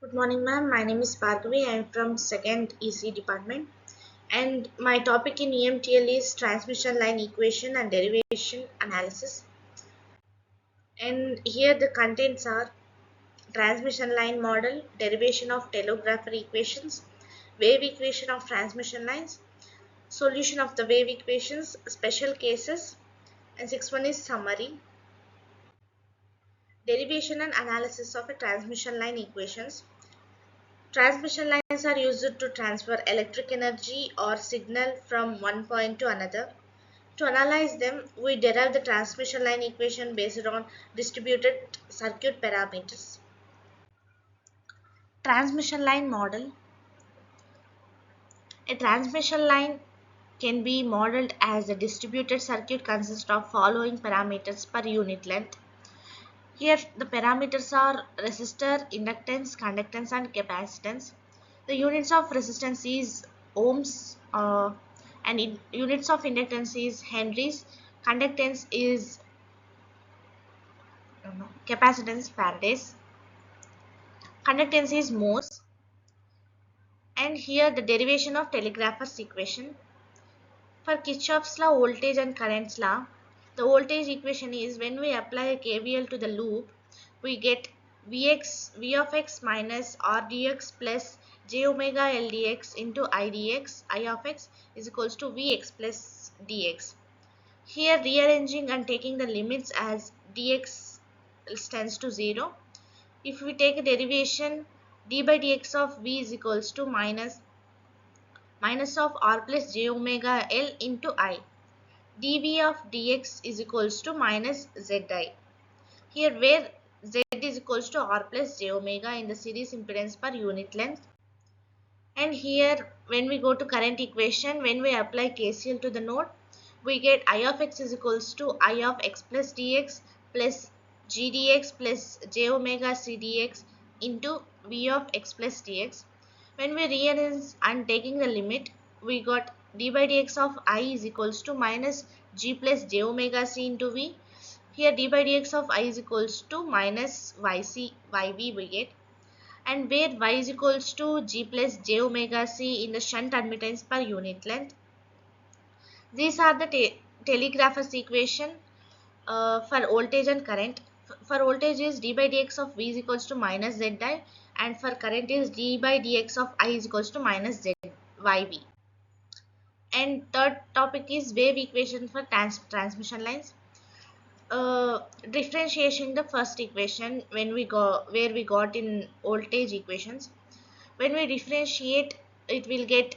Good morning, ma'am. My name is Bhargavi. I am from second EC department, and my topic in EMTL is transmission line equation and derivation analysis. And here the contents are transmission line model, derivation of telegrapher equations, wave equation of transmission lines, solution of the wave equations, special cases, and sixth one is summary. Derivation and analysis of a transmission line equations. Transmission lines are used to transfer electric energy or signal from one point to another. To analyze them, we derive the transmission line equation based on distributed circuit parameters. Transmission line model. A transmission line can be modeled as a distributed circuit consists of following parameters per unit length. Here the parameters are resistor, inductance, conductance and capacitance. The units of resistance is ohms and units of inductance is henries. Conductance is capacitance faradays. Conductance is mhos. And here the derivation of telegrapher's equation. For Kirchhoff's law, voltage and currents law, the voltage equation is when we apply a KVL to the loop, we get V of x minus R dx plus j omega L dx into I dx, I of x is equals to Vx plus dx. Here rearranging and taking the limits as dx tends to 0. If we take a derivation, d by dx of V is equals to minus of R plus j omega L into I. dV of dx is equals to minus Zi. Here where Z is equals to R plus j omega in the series impedance per unit length. And here when we go to current equation, when we apply KCL to the node, we get I of x is equals to I of x plus dx plus g dx plus j omega c dx into V of x plus dx. When we rearrange and taking the limit, we got d by dx of I is equals to minus g plus j omega c into V. Here d by dx of I is equals to minus yv we get, and where y is equals to g plus j omega c in the shunt admittance per unit length. These are the telegrapher's equation for voltage and current. For voltage is d by dx of v is equals to minus zi, and for current is d by dx of I is equals to minus zyv. And third topic is wave equation for transmission lines. Differentiation the first equation when we go where we got in voltage equations. When we differentiate, it will get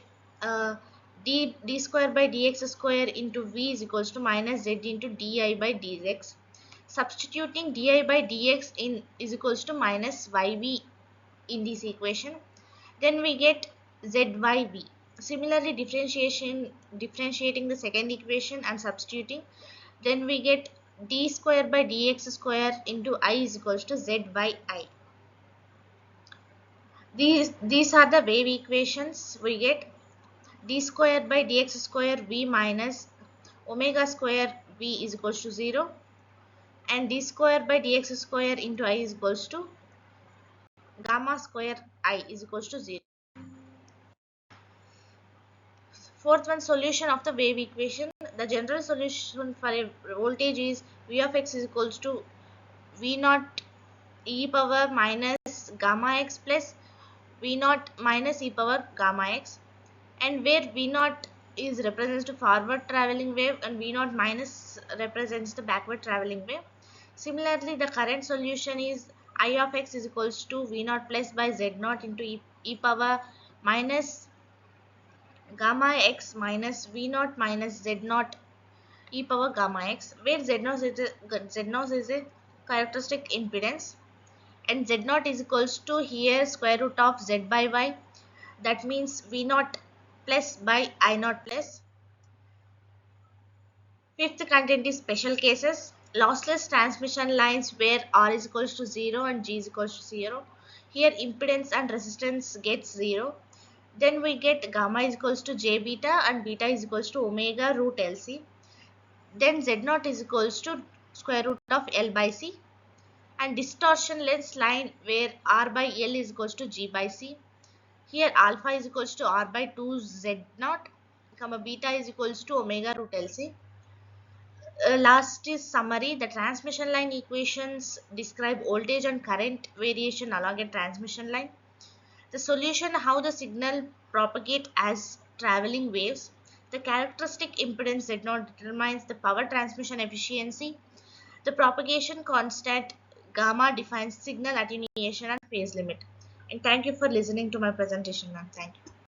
d square by dx square into v is equals to minus z into di by dx. Substituting di by dx in is equals to minus yv in this equation, then we get zyv. Similarly, differentiating the second equation and substituting, then we get d square by dx square into I is equals to z by I. These are the wave equations. We get d square by dx square v minus omega square v is equals to 0, and d square by dx square into I is equals to gamma square I is equals to 0. Fourth one, solution of the wave equation. The general solution for a voltage is V of x is equals to V naught e power minus gamma x plus V naught minus e power gamma x, and where V naught is represents the forward traveling wave and V naught minus represents the backward traveling wave. Similarly, the current solution is I of x is equals to V naught plus by Z naught into e power minus gamma x minus V naught minus Z naught e power gamma x, where Z naught is a characteristic impedance, and Z naught is equals to here square root of Z by Y, that means V naught plus by I naught plus. Fifth content is special cases. Lossless transmission lines where R is equals to 0 and G is equals to 0. Here impedance and resistance gets 0. Then we get gamma is equals to J beta and beta is equals to omega root LC. Then Z naught is equals to square root of L by C. and distortionless line where R by L is equals to G by C. Here alpha is equals to R by 2 Z naught, comma beta is equals to omega root LC. Last is summary. The transmission line equations describe voltage and current variation along a transmission line. The solution, how the signal propagate as traveling waves. The characteristic impedance Z0 determines the power transmission efficiency. The propagation constant gamma defines signal attenuation and phase limit. And thank you for listening to my presentation, ma'am. Thank you.